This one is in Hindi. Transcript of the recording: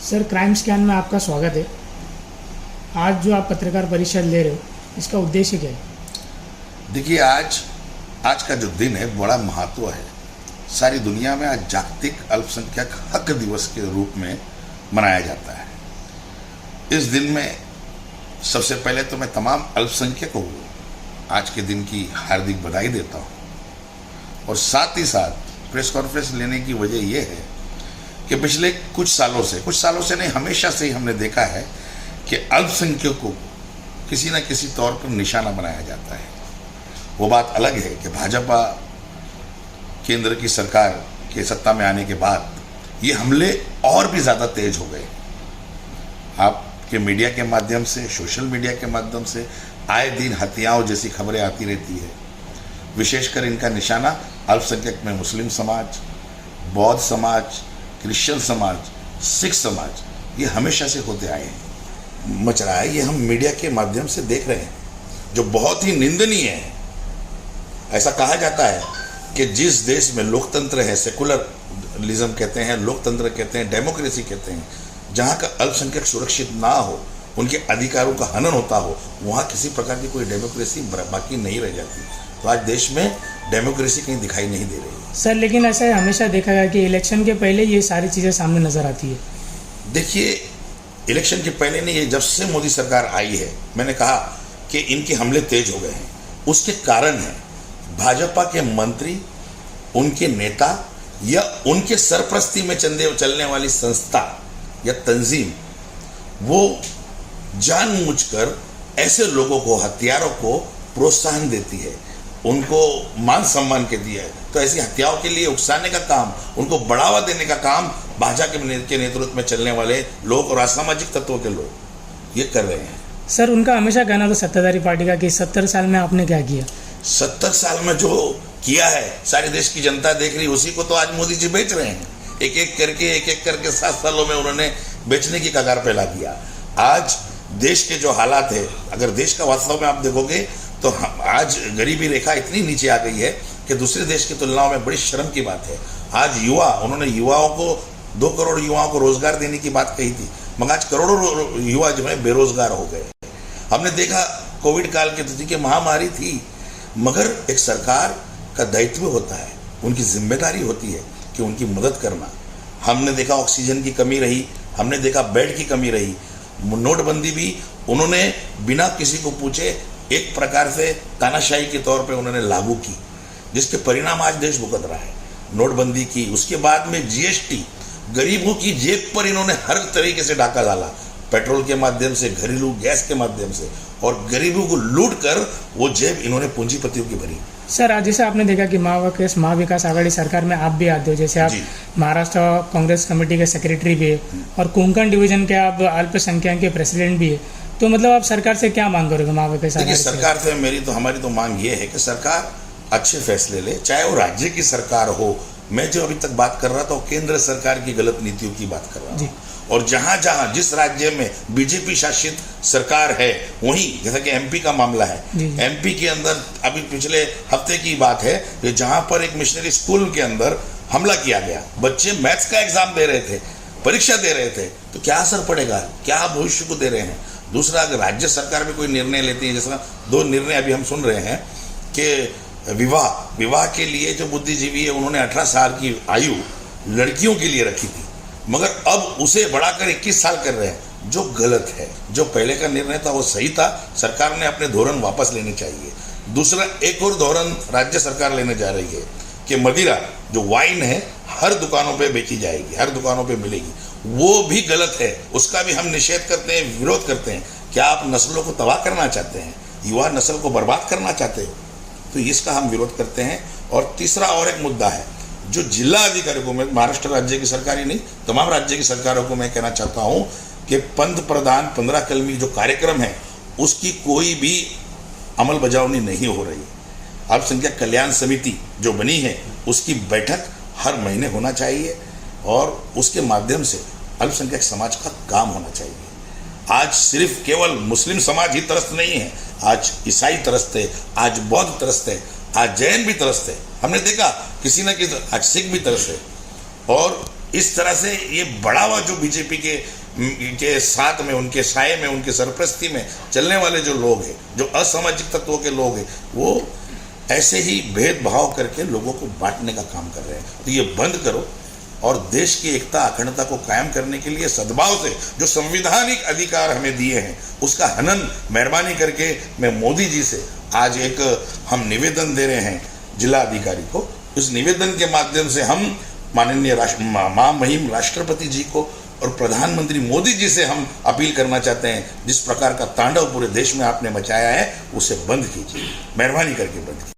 सर, क्राइम स्कैन में आपका स्वागत है। आज जो आप पत्रकार परिषद ले रहे हो, इसका उद्देश्य क्या है? देखिए, आज का जो दिन है बड़ा महत्व है। सारी दुनिया में आज जागतिक अल्पसंख्यक हक दिवस के रूप में मनाया जाता है। इस दिन में सबसे पहले तो मैं तमाम अल्पसंख्यकों को आज के दिन की हार्दिक बधाई देता हूँ। और साथ ही साथ प्रेस कॉन्फ्रेंस लेने की वजह यह है कि पिछले कुछ सालों से नहीं, हमेशा से ही हमने देखा है कि अल्पसंख्यकों को किसी न किसी तौर पर निशाना बनाया जाता है। वो बात अलग है कि भाजपा केंद्र की सरकार के सत्ता में आने के बाद ये हमले और भी ज़्यादा तेज हो गए। आपके मीडिया के माध्यम से, सोशल मीडिया के माध्यम से आए दिन हत्याओं जैसी खबरें आती रहती है। विशेषकर इनका निशाना अल्पसंख्यक में मुस्लिम समाज, बौद्ध समाज, क्रिश्चियन समाज, सिख समाज, ये हमेशा से होते आए हैं, मच रहा है। ये हम मीडिया के माध्यम से देख रहे हैं, जो बहुत ही निंदनीय है। ऐसा कहा जाता है कि जिस देश में लोकतंत्र है, सेकुलरिज्म कहते हैं, लोकतंत्र कहते हैं, डेमोक्रेसी कहते हैं, जहाँ का अल्पसंख्यक सुरक्षित ना हो, उनके अधिकारों का हनन होता हो, वहाँ किसी प्रकार की कोई डेमोक्रेसी बाकी नहीं रह जाती। तो आज देश में डेमोक्रेसी कहीं दिखाई नहीं दे रही है। सर, लेकिन ऐसा हमेशा देखा गया कि इलेक्शन के पहले ये सारी चीज़ें सामने नजर आती है। देखिए, इलेक्शन के पहले नहीं, ये जब से मोदी सरकार आई है, मैंने कहा कि इनके हमले तेज हो गए हैं। उसके कारण है भाजपा के मंत्री, उनके नेता या उनके सरपरस्ती में चलने वाली संस्था या तंजीम, वो जानबूझकर ऐसे लोगों को, हत्यारों को प्रोत्साहन देती है, उनको मान सम्मान के दिया है। तो ऐसी हत्याओं के लिए उकसाने का काम, उनको बढ़ावा देने का काम भाजपा के नेतृत्व में चलने वाले लोग और असामाजिक तत्वों के लोग ये कर रहे हैं। सर, उनका हमेशा कहना था सत्ताधारी पार्टी का कि 70 साल में आपने क्या किया। 70 साल में जो किया है सारे देश की जनता देख रही, उसी को तो आज मोदी जी बेच रहे हैं। एक एक करके 7 सालों में उन्होंने बेचने की कगार पे ला दिया। आज देश के जो हालात है, अगर देश का वास्तव में आप देखोगे तो आज गरीबी रेखा इतनी नीचे आ गई है कि दूसरे देश की तुलनाओं में बड़ी शर्म की बात है। आज उन्होंने युवाओं को 2 करोड़ युवाओं को रोजगार देने की बात कही थी, मगर आज करोड़ों युवा जो है बेरोजगार हो गए। हमने देखा कोविड काल की स्थिति की महामारी थी, मगर एक सरकार का दायित्व होता है, उनकी जिम्मेदारी होती है कि उनकी मदद करना। हमने देखा ऑक्सीजन की कमी रही, हमने देखा बेड की कमी रही। नोटबंदी भी उन्होंने बिना किसी को पूछे एक प्रकार से तानाशाही के तौर पे उन्होंने लागू की, जिसके परिणाम आज देश भुगत रहा है। नोटबंदी की, उसके बाद में जीएसटी, गरीबों की जेब पर इन्होंने हर तरीके से डाका डाला, पेट्रोल के माध्यम से, घरेलू गैस के माध्यम से, और गरीबों को लूट कर वो जेब इन्होंने पूंजीपतियों की भरी। सर, आज जैसे आपने देखा कि महाविकास आघाड़ी सरकार में आप भी आते हो, जैसे आप महाराष्ट्र कांग्रेस कमेटी के सेक्रेटरी भी है और कोंकण डिवीजन के आप अल्पसंख्यक के प्रेसिडेंट भी है, तो मतलब आप सरकार से क्या मांग करोगे? महाविकास आघाड़ी सरकार से हमारी तो मांग ये है कि सरकार अच्छे फैसले ले, चाहे वो राज्य की सरकार हो। मैं जो अभी तक बात कर रहा था वो केंद्र सरकार की गलत नीतियों की बात कर रहा हूँ। और जहां जिस राज्य में बीजेपी शासित सरकार है, वहीं जैसा कि एमपी का मामला है, एमपी के अंदर अभी पिछले हफ्ते की बात है कि जहां पर एक मिशनरी स्कूल के अंदर हमला किया गया, बच्चे मैथ्स का एग्जाम दे रहे थे, परीक्षा दे रहे थे, तो क्या असर पड़ेगा, क्या भविष्य को दे रहे हैं। दूसरा, अगर राज्य सरकार भी कोई निर्णय लेती है, जैसा 2 निर्णय अभी हम सुन रहे हैं कि विवाह के लिए जो बुद्धिजीवी है उन्होंने 18 साल की आयु लड़कियों के लिए रखी थी, मगर अब उसे बढ़ाकर 21 साल कर रहे हैं, जो गलत है। जो पहले का निर्णय था वो सही था, सरकार ने अपने धोरण वापस लेने चाहिए। दूसरा, एक और धोरण राज्य सरकार लेने जा रही है कि मदिरा जो वाइन है हर दुकानों पे बेची जाएगी, हर दुकानों पे मिलेगी, वो भी गलत है। उसका भी हम निषेध करते हैं, विरोध करते हैं। क्या आप नस्लों को तबाह करना चाहते हैं, युवा नस्ल को बर्बाद करना चाहते हो? तो इसका हम विरोध करते हैं। और तीसरा और एक मुद्दा है, जो जिला अधिकारियों को, मैं महाराष्ट्र राज्य की सरकार ही नहीं, तमाम राज्य की सरकारों को मैं कहना चाहता हूं कि पंत प्रधान 15 कलमी जो कार्यक्रम है उसकी कोई भी अमल बजावनी नहीं हो रही। अल्पसंख्यक कल्याण समिति जो बनी है उसकी बैठक हर महीने होना चाहिए और उसके माध्यम से अल्पसंख्यक समाज का काम होना चाहिए। आज सिर्फ केवल मुस्लिम समाज ही त्रस्त नहीं है, आज ईसाई त्रस्त है, आज बौद्ध त्रस्त है, आज जैन भी त्रस्त है। हमने देखा किसी न किसी, आज सिख भी तरस है। और इस तरह से ये बढ़ावा जो बीजेपी के साथ में, उनके साये में, उनके सरपरस्ती में चलने वाले जो लोग हैं, जो असामाजिक तत्वों के लोग हैं, वो ऐसे ही भेदभाव करके लोगों को बांटने का काम कर रहे हैं। तो ये बंद करो और देश की एकता अखंडता को कायम करने के लिए सद्भाव से जो संवैधानिक अधिकार हमें दिए हैं उसका हनन मेहरबानी करके मैं मोदी जी से आज एक हम निवेदन दे रहे हैं जिला अधिकारी को। इस निवेदन के माध्यम से हम माननीय महामहिम राष्ट्रपति जी को और प्रधानमंत्री मोदी जी से हम अपील करना चाहते हैं, जिस प्रकार का तांडव पूरे देश में आपने मचाया है उसे बंद कीजिए, मेहरबानी करके बंद कीजिए।